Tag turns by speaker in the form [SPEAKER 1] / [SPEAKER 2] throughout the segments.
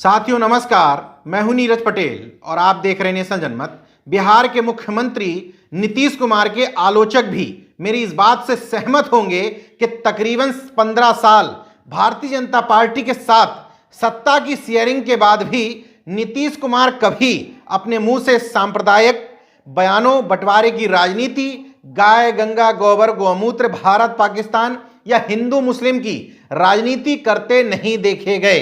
[SPEAKER 1] साथियों नमस्कार, मैं हूं नीरज पटेल और आप देख रहे हैं नेशनल जनमत। बिहार के मुख्यमंत्री नीतीश कुमार के आलोचक भी मेरी इस बात से सहमत होंगे कि तकरीबन 15 साल भारतीय जनता पार्टी के साथ सत्ता की शेयरिंग के बाद भी नीतीश कुमार कभी अपने मुंह से सांप्रदायिक बयानों, बंटवारे की राजनीति, गाय गंगा गोबर गौमूत्र, भारत पाकिस्तान या हिंदू मुस्लिम की राजनीति करते नहीं देखे गए।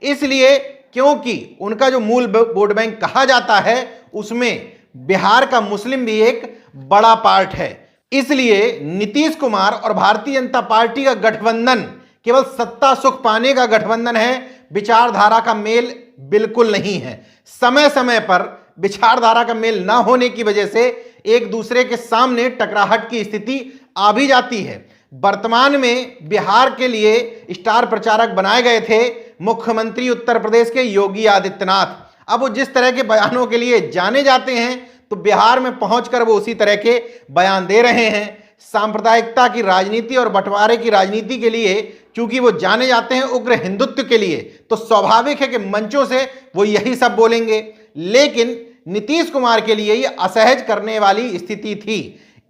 [SPEAKER 1] इसलिए क्योंकि उनका जो मूल वोट बैंक कहा जाता है उसमें बिहार का मुस्लिम भी एक बड़ा पार्ट है। इसलिए नीतीश कुमार और भारतीय जनता पार्टी का गठबंधन केवल सत्ता सुख पाने का गठबंधन है, विचारधारा का मेल बिल्कुल नहीं है। समय समय पर विचारधारा का मेल न होने की वजह से एक दूसरे के सामने टकराहट की स्थिति आ भी जाती है। वर्तमान में बिहार के लिए स्टार प्रचारक बनाए गए थे मुख्यमंत्री उत्तर प्रदेश के योगी आदित्यनाथ। अब वो जिस तरह के बयानों के लिए जाने जाते हैं तो बिहार में पहुंचकर वो उसी तरह के बयान दे रहे हैं। सांप्रदायिकता की राजनीति और बंटवारे की राजनीति के लिए चूंकि वो जाने जाते हैं उग्र हिंदुत्व के लिए, तो स्वाभाविक है कि मंचों से वो यही सब बोलेंगे। लेकिन नीतीश कुमार के लिए ये असहज करने वाली स्थिति थी।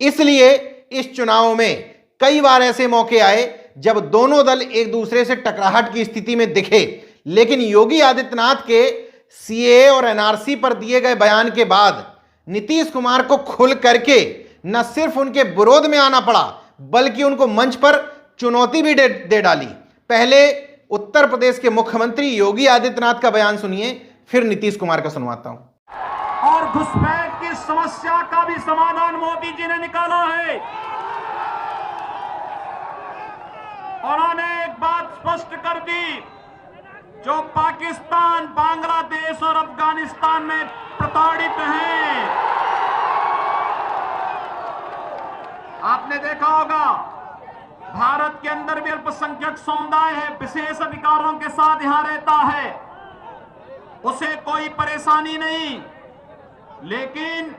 [SPEAKER 1] इसलिए इस चुनाव में कई बार ऐसे मौके आए जब दोनों दल एक दूसरे से टकराहट की स्थिति में दिखे, लेकिन योगी आदित्यनाथ के सीएए और एनआरसी पर दिए गए बयान के बाद नीतीश कुमार को खुल करके न सिर्फ उनके विरोध में आना पड़ा बल्कि उनको मंच पर चुनौती भी दे डाली। पहले उत्तर प्रदेश के मुख्यमंत्री योगी आदित्यनाथ का बयान सुनिए, फिर नीतीश कुमार का सुनवाता हूं।
[SPEAKER 2] और घुसपैठ की समस्या का भी समाधान मोदी जी ने निकाला है। उन्होंने एक बात स्पष्ट कर दी, जो पाकिस्तान, बांग्लादेश और अफगानिस्तान में प्रताड़ित हैं। आपने देखा होगा भारत के अंदर भी अल्पसंख्यक समुदाय है, विशेष अधिकारों के साथ यहां रहता है, उसे कोई परेशानी नहीं। लेकिन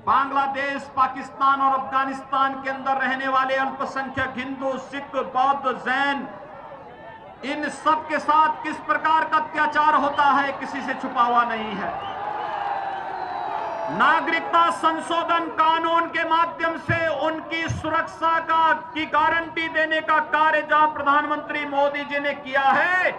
[SPEAKER 2] बांग्लादेश, पाकिस्तान और अफगानिस्तान के अंदर रहने वाले अल्पसंख्यक हिंदू, सिख, बौद्ध, जैन, इन सब के साथ किस प्रकार का अत्याचार होता है किसी से छुपा हुआ नहीं है। नागरिकता संशोधन कानून के माध्यम से उनकी सुरक्षा की गारंटी देने का कार्य जहां प्रधानमंत्री मोदी जी ने किया है,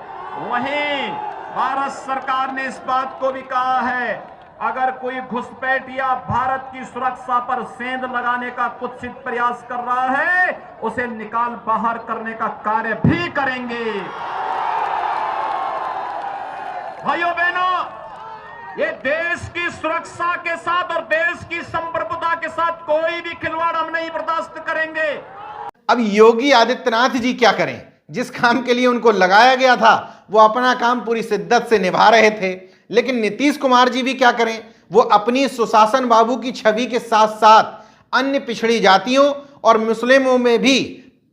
[SPEAKER 2] वहीं भारत सरकार ने इस बात को भी कहा है, अगर कोई घुसपैठ या भारत की सुरक्षा पर सेंध लगाने का कुत्सित प्रयास कर रहा है, उसे निकाल बाहर करने का कार्य भी करेंगे। भाइयों बहनों, ये देश की सुरक्षा के साथ और देश की संप्रभुता के साथ कोई भी खिलवाड़ हम नहीं बर्दाश्त करेंगे।
[SPEAKER 1] अब योगी आदित्यनाथ जी क्या करें? जिस काम के लिए उनको लगाया गया था वो अपना काम पूरी शिद्दत से निभा रहे थे, लेकिन नीतीश कुमार जी भी क्या करें? वो अपनी सुशासन बाबू की छवि के साथ साथ अन्य पिछड़ी जातियों और मुस्लिमों में भी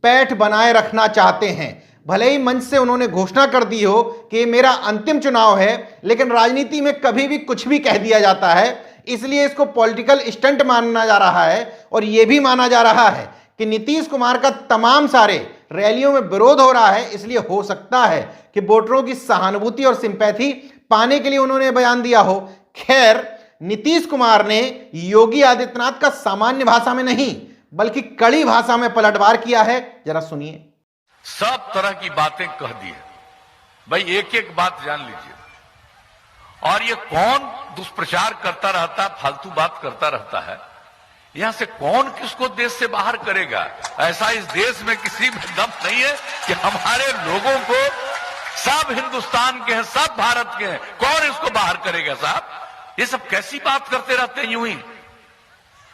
[SPEAKER 1] पैठ बनाए रखना चाहते हैं। भले ही मंच से उन्होंने घोषणा कर दी हो कि मेरा अंतिम चुनाव है, लेकिन राजनीति में कभी भी कुछ भी कह दिया जाता है, इसलिए इसको पॉलिटिकल स्टंट माना जा रहा है। और यह भी माना जा रहा है कि नीतीश कुमार का तमाम सारे रैलियों में विरोध हो रहा है, इसलिए हो सकता है कि वोटरों की सहानुभूति और सिंपैथी पाने के लिए उन्होंने बयान दिया हो। खैर, नीतीश कुमार ने योगी आदित्यनाथ का सामान्य भाषा में नहीं बल्कि कड़ी भाषा में पलटवार किया है। जरा सुनिए।
[SPEAKER 3] सब तरह की बातें कह दी है भाई, एक एक बात जान लीजिए। और ये कौन दुष्प्रचार करता रहता है, फालतू बात करता रहता है, यहां से कौन किसको देश से बाहर करेगा? ऐसा इस देश में किसी में दम नहीं है कि हमारे लोगों को, सब हिंदुस्तान के हैं, सब भारत के हैं, कौन इसको बाहर करेगा साहब? ये सब कैसी बात करते रहते हैं यूं ही।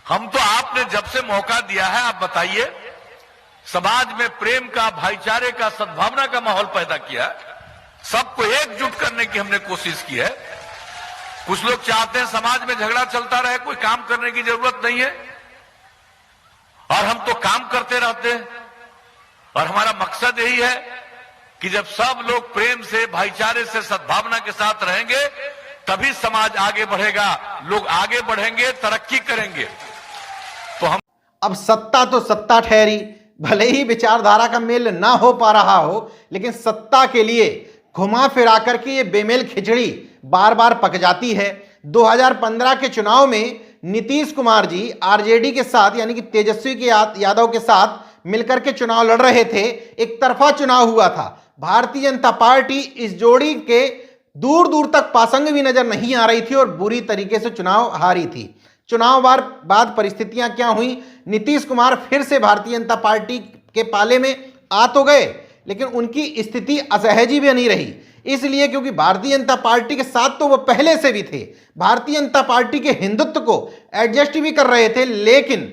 [SPEAKER 3] हम तो आपने जब से मौका दिया है, आप बताइए, समाज में प्रेम का, भाईचारे का, सद्भावना का माहौल पैदा किया, सबको एकजुट करने की हमने कोशिश की है। कुछ लोग चाहते हैं समाज में झगड़ा चलता रहे, कोई काम करने की जरूरत नहीं है, और हम तो काम करते रहते हैं। और हमारा मकसद यही है कि जब सब लोग प्रेम से, भाईचारे से, सद्भावना के साथ रहेंगे तभी समाज आगे बढ़ेगा, लोग आगे बढ़ेंगे, तरक्की करेंगे। तो हम
[SPEAKER 1] अब सत्ता तो सत्ता ठहरी, भले ही विचारधारा का मेल ना हो पा रहा हो, लेकिन सत्ता के लिए घुमा फिरा करके ये बेमेल खिचड़ी बार बार पक जाती है। 2015 के चुनाव में नीतीश कुमार जी आरजेडी के साथ यानी कि तेजस्वी के यादव के साथ मिलकर के चुनाव लड़ रहे थे। एक तरफा चुनाव हुआ था। भारतीय जनता पार्टी इस जोड़ी के दूर दूर तक पासंग भी नजर नहीं आ रही थी और बुरी तरीके से चुनाव हारी थी। चुनाव बाद परिस्थितियां क्या हुई, नीतीश कुमार फिर से भारतीय जनता पार्टी के पाले में आ तो गए, लेकिन उनकी स्थिति असहज भी नहीं रही। इसलिए क्योंकि भारतीय जनता पार्टी के साथ तो वो पहले से भी थे, भारतीय जनता पार्टी के हिंदुत्व को एडजस्ट भी कर रहे थे, लेकिन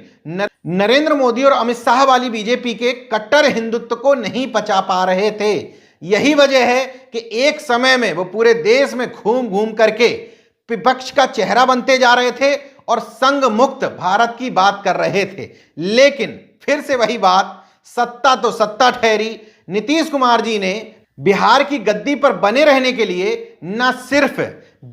[SPEAKER 1] नरेंद्र मोदी और अमित शाह वाली बीजेपी के कट्टर हिंदुत्व को नहीं पचा पा रहे थे। यही वजह है कि एक समय में वो पूरे देश में घूम घूम करके विपक्ष का चेहरा बनते जा रहे थे और संघ मुक्त भारत की बात कर रहे थे। लेकिन फिर से वही बात, सत्ता तो सत्ता ठहरी। नीतीश कुमार जी ने बिहार की गद्दी पर बने रहने के लिए न सिर्फ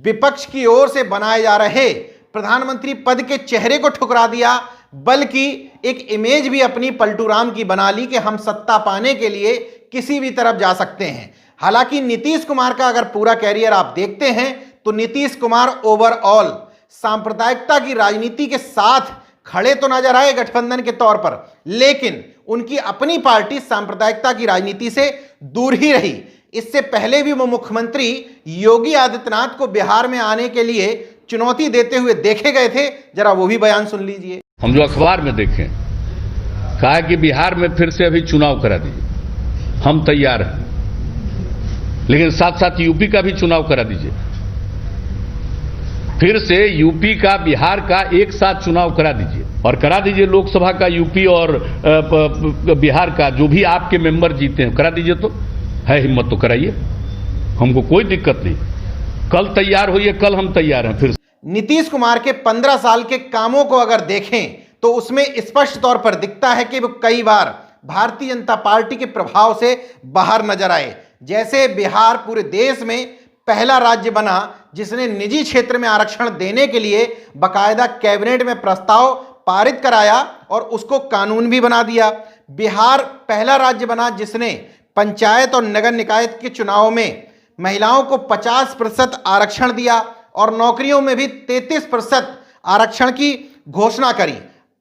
[SPEAKER 1] विपक्ष की ओर से बनाए जा रहे प्रधानमंत्री पद के चेहरे को ठुकरा दिया, बल्कि एक इमेज भी अपनी पलटू राम की बना ली कि हम सत्ता पाने के लिए किसी भी तरफ जा सकते हैं। हालांकि नीतीश कुमार का अगर पूरा कैरियर आप देखते हैं तो नीतीश कुमार ओवरऑल सांप्रदायिकता की राजनीति के साथ खड़े तो नजर आए गठबंधन के तौर पर, लेकिन उनकी अपनी पार्टी सांप्रदायिकता की राजनीति से दूर ही रही। इससे पहले भी वो मुख्यमंत्री योगी आदित्यनाथ को बिहार में आने के लिए चुनौती देते हुए देखे गए थे। जरा वो भी बयान सुन लीजिए।
[SPEAKER 4] हम जो अखबार में देखें, कहा कि बिहार में फिर से अभी चुनाव करा दीजिए, हम तैयार हैं, लेकिन साथ साथ यूपी का भी चुनाव करा दीजिए। फिर से यूपी का बिहार का एक साथ चुनाव करा दीजिए और करा दीजिए लोकसभा का यूपी और बिहार का, जो भी आपके मेंबर जीते हैं करा दीजिए। तो है हिम्मत तो कराइए, हमको कोई दिक्कत नहीं। कल तैयार होइए, कल हम तैयार हैं। फिर
[SPEAKER 1] नीतीश कुमार के 15 साल के कामों को अगर देखें तो उसमें स्पष्ट तौर पर दिखता है कि वो कई बार भारतीय जनता पार्टी के प्रभाव से बाहर नजर आए। जैसे बिहार पूरे देश में पहला राज्य बना जिसने निजी क्षेत्र में आरक्षण देने के लिए बकायदा कैबिनेट में प्रस्ताव पारित कराया और उसको कानून भी बना दिया। बिहार पहला राज्य बना जिसने पंचायत और नगर निकाय के चुनाव में महिलाओं को 50% आरक्षण दिया और नौकरियों में भी 33% आरक्षण की घोषणा करी।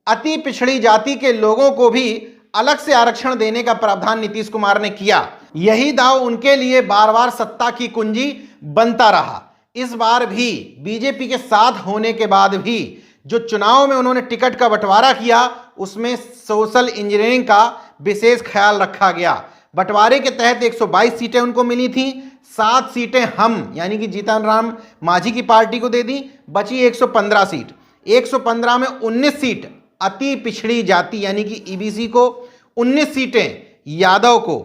[SPEAKER 1] अति पिछड़ी जाति के लोगों को भी अलग से आरक्षण देने का प्रावधान नीतीश कुमार ने किया। यही दांव उनके लिए बार बार सत्ता की कुंजी बनता रहा। इस बार भी बीजेपी के साथ होने के बाद भी जो चुनाव में उन्होंने टिकट का बंटवारा किया उसमें सोशल इंजीनियरिंग का विशेष ख्याल रखा गया। बंटवारे के तहत 122 सीटें उनको मिली थी, 7 सीटें हम यानी कि जीतन राम मांझी की पार्टी को दे दी, बची 115 सीट। 115 में 19 सीट अति पिछड़ी जाति यानी कि ईबीसी को, 19 सीटें यादव को,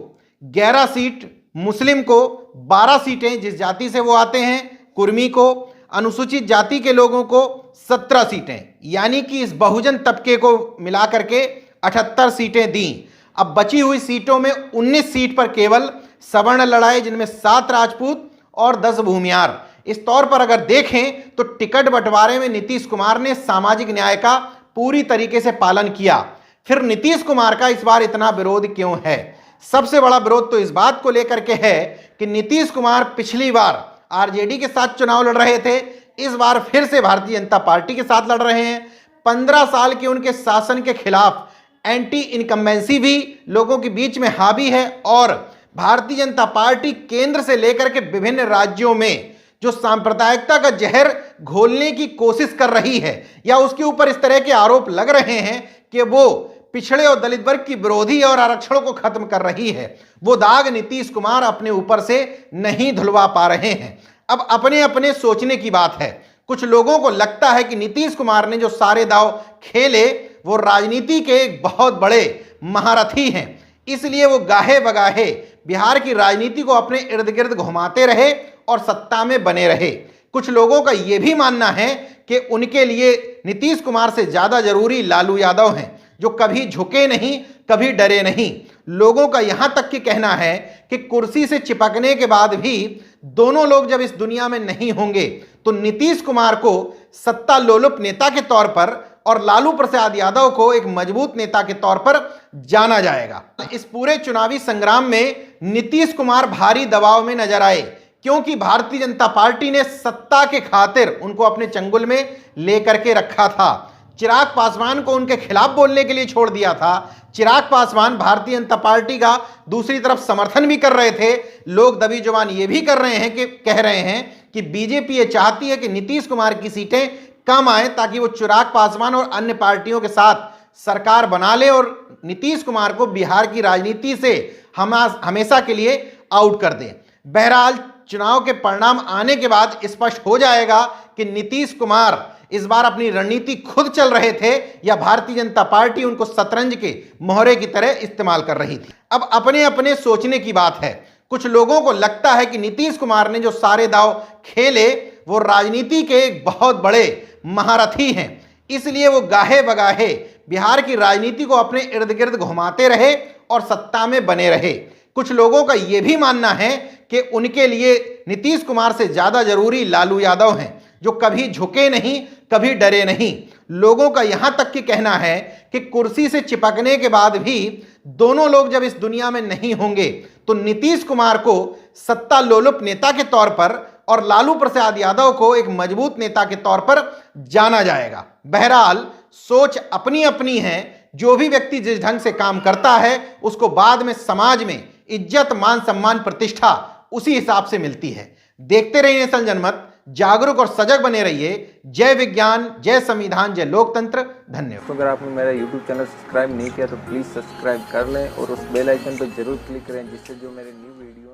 [SPEAKER 1] 11 सीट मुस्लिम को, 12 सीटें जिस जाति से वो आते हैं कुर्मी को, अनुसूचित जाति के लोगों को 17 सीटें, यानी कि इस बहुजन तबके को मिलाकर के 78 सीटें दी। अब बची हुई सीटों में 19 सीट पर केवल सवर्ण लड़ाए, जिनमें 7 राजपूत और 10 भूमियार। इस तौर पर अगर देखें तो टिकट बंटवारे में नीतीश कुमार ने सामाजिक न्याय का पूरी तरीके से पालन किया। फिर नीतीश कुमार का इस बार इतना विरोध क्यों है? सबसे बड़ा विरोध तो इस बात को लेकर के है कि नीतीश कुमार पिछली बार आरजेडी के साथ चुनाव लड़ रहे थे, इस बार फिर से भारतीय जनता पार्टी के साथ लड़ रहे हैं। 15 साल के उनके शासन के खिलाफ एंटी इनकम्बेंसी भी लोगों के बीच में हावी है और भारतीय जनता पार्टी केंद्र से लेकर के विभिन्न राज्यों में जो सांप्रदायिकता का जहर घोलने की कोशिश कर रही है या उसके ऊपर इस तरह के आरोप लग रहे हैं कि वो पिछड़े और दलित वर्ग की विरोधी और आरक्षणों को खत्म कर रही है, वो दाग नीतीश कुमार अपने ऊपर से नहीं धुलवा पा रहे हैं। अब अपने अपने सोचने की बात है। कुछ लोगों को लगता है कि नीतीश कुमार ने जो सारे दाव खेले वो राजनीति के एक बहुत बड़े महारथी हैं, इसलिए वो गाहे बगाहे बिहार की राजनीति को अपने इर्द गिर्द घुमाते रहे और सत्ता में बने रहे। कुछ लोगों का यह भी मानना है कि उनके लिए नीतीश कुमार से ज्यादा जरूरी लालू यादव हैं, जो कभी झुके नहीं, कभी डरे नहीं। लोगों का यहां तक कि कहना है कि कुर्सी से चिपकने के बाद भी दोनों लोग जब इस दुनिया में नहीं होंगे तो नीतीश कुमार को सत्ता लोलुप नेता के तौर पर और लालू प्रसाद यादव को एक मजबूत नेता के तौर पर जाना जाएगा। इस पूरे चुनावी संग्राम में नीतीश कुमार भारी दबाव में नजर आए, क्योंकि भारतीय जनता पार्टी ने सत्ता के खातिर उनको अपने चंगुल में लेकर के रखा था। चिराग पासवान को उनके खिलाफ बोलने के लिए छोड़ दिया था। चिराग पासवान भारतीय जनता पार्टी का दूसरी तरफ समर्थन भी कर रहे थे। लोग दबी जुबान ये भी कर रहे हैं कि कह रहे हैं कि बीजेपी ये चाहती है कि नीतीश कुमार की सीटें कम आए ताकि वो चिराग पासवान और अन्य पार्टियों के साथ सरकार बना ले और नीतीश कुमार को बिहार की राजनीति से हमेशा के लिए आउट कर दे। बहरहाल चुनाव के परिणाम आने के बाद स्पष्ट हो जाएगा कि नीतीश कुमार इस बार अपनी रणनीति खुद चल रहे थे या भारतीय जनता पार्टी उनको शतरंज के मोहरे की तरह इस्तेमाल कर रही थी। अब अपने अपने सोचने की बात है। कुछ लोगों को लगता है कि नीतीश कुमार ने जो सारे दांव खेले वो राजनीति के एक बहुत बड़े महारथी हैं, इसलिए वो गाहे बगाहे बिहार की राजनीति को अपने इर्द गिर्द घुमाते रहे और सत्ता में बने रहे। कुछ लोगों का यह भी मानना है कि उनके लिए नीतीश कुमार से ज्यादा जरूरी लालू यादव हैं, जो कभी झुके नहीं, कभी डरे नहीं। लोगों का यहां तक कि कहना है कि कुर्सी से चिपकने के बाद भी दोनों लोग जब इस दुनिया में नहीं होंगे तो नीतीश कुमार को सत्ता लोलुप नेता के तौर पर और लालू प्रसाद यादव को एक मजबूत नेता के तौर पर जाना जाएगा। बहरहाल सोच अपनी अपनी है। जो भी व्यक्ति जिस ढंग से काम करता है उसको बाद में समाज में इज्जत, मान सम्मान, प्रतिष्ठा उसी हिसाब से मिलती है। देखते रहिए नेशन जनमत, जागरूक और सजग बने रहिए। जय विज्ञान, जय संविधान, जय लोकतंत्र। धन्यवाद।
[SPEAKER 5] तो अगर आपने मेरा YouTube चैनल सब्सक्राइब नहीं किया तो प्लीज़ सब्सक्राइब कर लें और उस बेल आइकन पर जरूर क्लिक करें, जिससे जो मेरे न्यू वीडियो